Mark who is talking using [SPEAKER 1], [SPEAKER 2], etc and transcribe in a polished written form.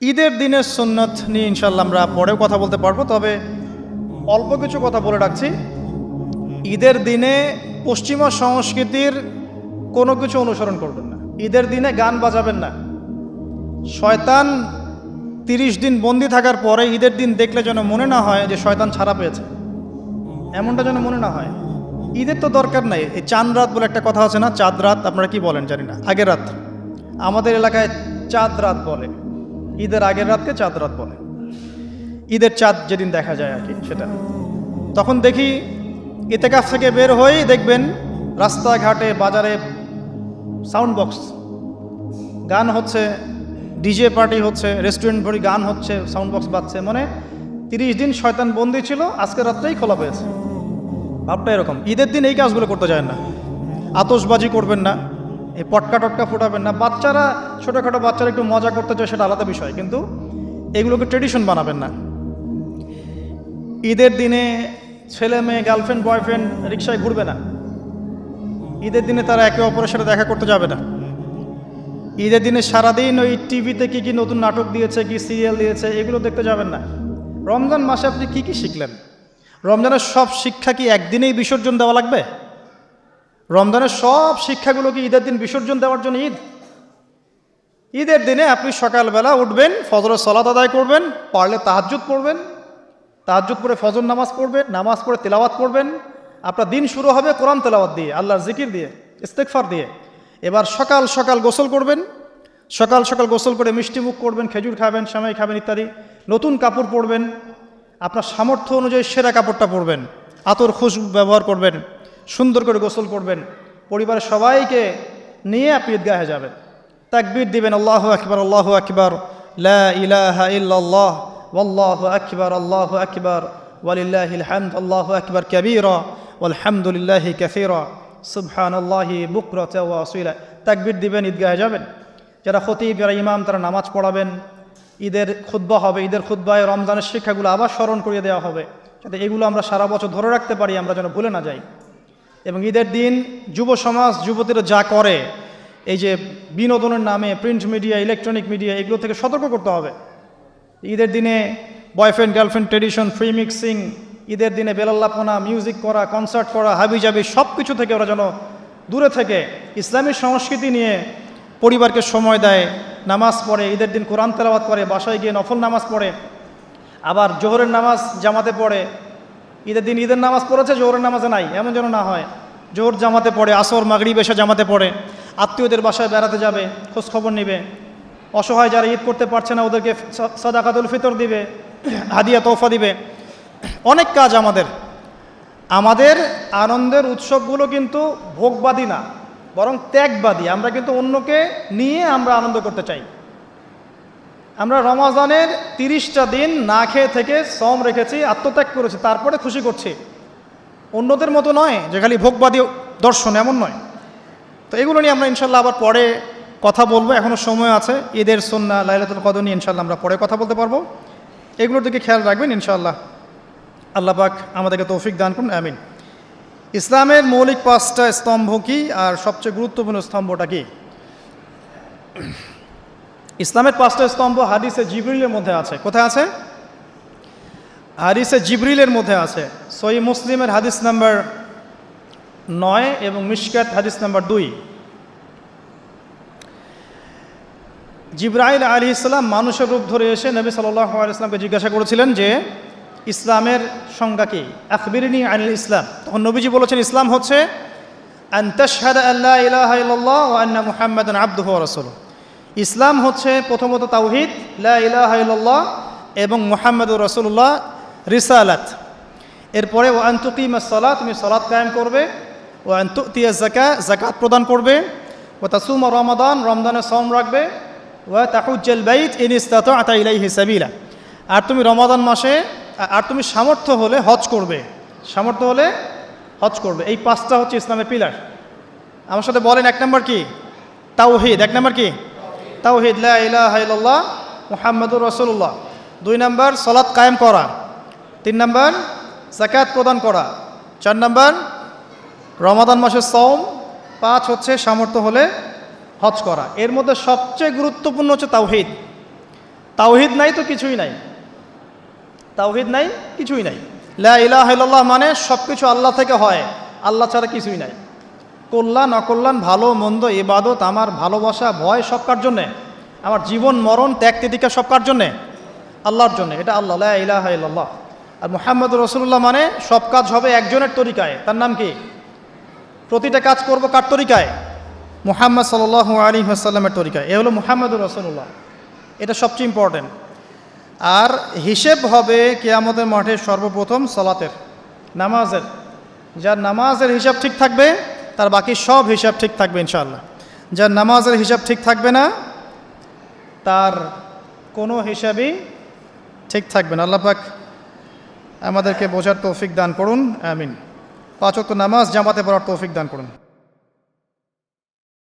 [SPEAKER 1] ঈদের দিনের সুন্নত নিয়ে ইনশাল্লাহ আমরা পরেও কথা বলতে পারবো, তবে অল্প কিছু কথা বলে রাখছি। ঈদের দিনে পশ্চিমা সংস্কৃতির কোনো কিছু অনুসরণ করবেন না। ঈদের দিনে গান বাজাবেন না। শয়তান 30 দিন বন্দি থাকার পরে ঈদের দিন দেখলে যেন মনে না হয় যে শয়তান ছাড়া পেয়েছে, এমনটা যেন মনে না হয়। ঈদের তো দরকার নাই। এই চাঁদ রাত বলে একটা কথা আছে না, চাঁদ রাত, আপনারা কি বলেন জানি না, আগের রাত। আমাদের এলাকায় চাঁদ রাত বলে, ঈদের আগের রাতকে চাঁদ রাত বলে। ঈদের চাঁদ যেদিন দেখা যায় আর কি, সেটা। তখন দেখি ইতেকাফ থেকে বের হয়েই দেখবেন রাস্তাঘাটে বাজারে সাউন্ড বক্স, গান হচ্ছে, ডিজে পার্টি হচ্ছে, রেস্টুরেন্ট ভরি গান হচ্ছে, সাউন্ড বক্স বাজছে। মানে 30 দিন শয়তান বন্দি ছিল, আজকের রাত্রেই খোলা পেয়েছে। ভাবটা এরকম। ঈদের দিন এই কাজগুলো করতে যায় না। আতশবাজি করবেন না, এই পটকা টটকা ফোটাবেন না। বাচ্চারা, ছোটোখাটো বাচ্চারা একটু মজা করতে চায়, সেটা আলাদা বিষয়, কিন্তু এগুলোকে ট্রেডিশন বানাবেন না। ঈদের দিনে ছেলে মেয়ে, গার্লফ্রেন্ড বয়ফ্রেন্ড রিক্সায় ঘুরবে না। ঈদের দিনে তারা একে অপরের সাথে দেখা করতে যাবে না। ঈদের দিনে সারাদিন ওই টিভিতে কী কী নতুন নাটক দিয়েছে, কি সিরিয়াল দিয়েছে, এগুলো দেখতে যাবেন না। রমজান মাসে আপনি কী কী শিখলেন? রমজানের সব শিক্ষা কি একদিনেই বিসর্জন দেওয়া লাগবে? রমজানের সব শিক্ষাগুলো কি ঈদের দিন বিসর্জন দেওয়ার জন্য ঈদ? ঈদের দিনে আপনি সকালবেলা উঠবেন, ফজরের সালাত আদায় করবেন, পারলে তাহাজ্জুদ পড়বেন, তাহাজ্জুদ পড়ে ফজর নামাজ পড়বেন, নামাজ পড়ে তেলাওয়াত করবেন। আপনার দিন শুরু হবে কোরআন তেলাওয়াত দিয়ে, আল্লাহর জিকির দিয়ে, ইস্তেগফার দিয়ে। এবার সকাল সকাল গোসল করবেন, সকাল সকাল গোসল করে মিষ্টি মুখ করবেন, খেজুর খাবেন, সেমাই খাবেন ইত্যাদি। নতুন কাপড় পরবেন, আপনার সামর্থ্য অনুযায়ী সেরা কাপড়টা পরবেন, আতর খুশবু ব্যবহার করবেন, সুন্দর করে গোসল করবেন। পরিবারের সবাইকে নিয়ে আপনি ঈদগাহে যাবেন, তাকবীর দিবেন, আল্লাহু আকবার, আল্লাহু আকবার, লা ইলাহা ইল্লাল্লাহ, ওয়াল্লাহু আকবার, আল্লাহু আকবার, ওয়ালিল্লাহিল হামদ, আল্লাহু আকবার কাবীরা, ওয়ালহামদুলিল্লাহি কাসীরা, সুবহানাল্লাহি বুকরাতাও ওয়া আসীলা। তাকবীর দিবেন, ঈদগাহে যাবেন। যারা খতিব, যারা ইমাম, তারা নামাজ পড়াবেন। ঈদের খুতবা হবে, ঈদের খুতবায় রমজানের শিক্ষাগুলো আবার স্মরণ করিয়ে দেওয়া হবে, যাতে এগুলো আমরা সারা বছর ধরে রাখতে পারি, আমরা যেন ভুলে না যাই। এবং ঈদের দিন যুব সমাজ, যুবতীরা যা করে, এই যে বিনোদনের নামে প্রিন্ট মিডিয়া, ইলেকট্রনিক মিডিয়া, এগুলো থেকে সতর্ক করতে হবে। ঈদের দিনে boyfriend girlfriend tradition, free mixing, ঈদের দিনে বেলাল্লাপনা, মিউজিক করা, কনসার্ট করা, হাবিজাবি, সব কিছু থেকে ওরা যেন দূরে থেকে ইসলামী সংস্কৃতি নিয়ে পরিবারকে সময় দেয়, নামাজ পড়ে, ঈদের দিন কোরআন তেলাওয়াত করে, বাসায় গিয়ে নফল নামাজ পড়ে, আবার জোহরের নামাজ জামাতে পড়ে। ঈদের দিন ঈদের নামাজ পড়েছে, জোহরের নামাজে নাই, এমন যেন না হয়। জোহর জামাতে পড়ে, আসর মাগরিব এশা জামাতে পড়ে, আত্মীয়দের বাসায় বেড়াতে যাবে, খোঁজখবর নেবে। অসহায় যারা ঈদ করতে পারছে না, ওদেরকে সাদাকাতুল ফিতর দিবে, হাদিয়া তোফা দিবে। অনেক কাজ আমাদের আনন্দের উৎসবগুলো কিন্তু ভোগবাদী না, বরং ত্যাগবাদী। আমরা কিন্তু অন্যকে নিয়ে আমরা আনন্দ করতে চাই। আমরা রমাজানের 30টা দিন না খেয়ে থেকে সম রেখেছি, আত্মত্যাগ করেছি, তারপরে খুশি করছি। অন্যদের মতো নয় যে খালি ভোগবাদী দর্শন, এমন নয়। তো এগুলো নিয়ে আমরা ইনশাল্লাহ আবার পরে কথা বলবো, এখনও সময় আছে। ঈদের সুন্নাহ, লাইলাতুল কদর নিয়ে ইনশাল্লাহ আমরা পরে কথা বলতে পারবো। এগুলোর দিকে খেয়াল রাখবেন ইনশাআল্লাহ। আল্লাহ পাক আমাদেরকে তৌফিক দান করুন, আমিন। ইসলামের মৌলিক 5টা স্তম্ভ কি, আর সবচেয়ে গুরুত্বপূর্ণ স্তম্ভটা কি? ইসলামের 5টা স্তম্ভ হাদিসে জিবরিলের মধ্যে আছে। কোথায় আছে? হাদিসে জিবরিলের মধ্যে আছে। সহিহ মুসলিমের হাদিস নাম্বার 9 এবং মিশকাত হাদিস নাম্বার 2। জিবরাইল আলাইহিস সালাম মানুষের রূপ ধরে এসে নবী সাল্লাল্লাহু আলাইহি ওয়াসাল্লামকে জিজ্ঞাসা করেছিলেন যে ইসলামের সংজ্ঞা কি, আখবিরনি আনিল ইসলাম। তখন নবীজি বলেছেন, ইসলাম হচ্ছে আন তাশহাদা আল্লা ইলাহা ইল্লাল্লাহ ওয়া আন্না মুহাম্মাদান আবদুহু ওয়া রাসূলুহু। ইসলাম হচ্ছে প্রথমত তাওহীদ, লা ইলাহা ইল্লাল্লাহ, এবং মুহাম্মাদুর রাসূলুল্লাহ, রিসালাত। এরপরে ওয়া আন তুকিমাস সালাত, তুমি সালাত কায়েম করবে, ওয়া আন তুতিয়াজ যাকাত, যাকাত প্রদান করবে, ওয়া তাসুমা রমাদান, রমজানে সওম রাখবে, ওয়া তাহুজ্জাল বাইত ইন ইসতাতা'তা ইলাইহি সাবিলা, আর তুমি রমাদান মাসে, আর তুমি সামর্থ্য হলে হজ করবে, সামর্থ্য হলে হজ করবে। এই 5টা হচ্ছে ইসলামের পিলার। আমার সাথে বলেন, 1 নম্বর কি? তাওহীদ। 1 নম্বর কি? তাওহীদ, লা ইলাহা ইল্লাল্লাহ মুহাম্মাদুর রাসূলুল্লাহ। 2 নম্বর সালাত কায়েম করা। 3 নম্বর যাকাত প্রদান করা। 4 নম্বর রমাদান মাসের সওম। 5 হচ্ছে সামর্থ্য হলে হজ করা। এর মধ্যে সবচেয়ে গুরুত্বপূর্ণ হচ্ছে তাওহীদ। তাওহীদ নাই তো কিছুই নাই, তাওহীদ নাই কিছুই নাই। লা ইলাহা ইল্লাল্লাহ মানে সব কিছু আল্লাহ থেকে হয়, আল্লাহ ছাড়া কিছুই নাই। কল্যাণ অকল্যাণ ভালো মন্দ ইবাদত আমার ভালোবাসা ভয় সব কার জন্যে? আমার জীবন মরণ ত্যাগ তিতিক্ষা সব কার জন্যে? আল্লাহর জন্যে। এটা আল্লাহ, লা ইলাহা ইল্লাল্লাহ। আর মুহাম্মদুর রাসূলুল্লাহ মানে সব কাজ হবে একজনের তরিকায়, তার নাম কি? প্রতিটা কাজ করব কার তরিকায়? মুহাম্মদ সাল্লাল্লাহু আলাইহি ওয়াসাল্লামের তরিকায়। এ হলো মুহাম্মদুর রাসূলুল্লাহ, এটা সবচেয়ে ইম্পর্টেন্ট। আর হিসেব হবে কিয়ামতের মাঠে সর্বপ্রথম সালাতের, নামাজের। যার নামাজের হিসাব ঠিক থাকবে তার বাকি সব হিসাব ঠিক থাকবে ইনশাআল্লাহ। যার নামাজের হিসাব ঠিক থাকবে না তার কোনো হিসাবই ঠিক থাকবে না। আল্লাহ পাক আমাদেরকে বোঝার তৌফিক দান করুন, আমিন। 5 ওয়াক্ত নামাজ জামাতে পড়ার তৌফিক দান করুন।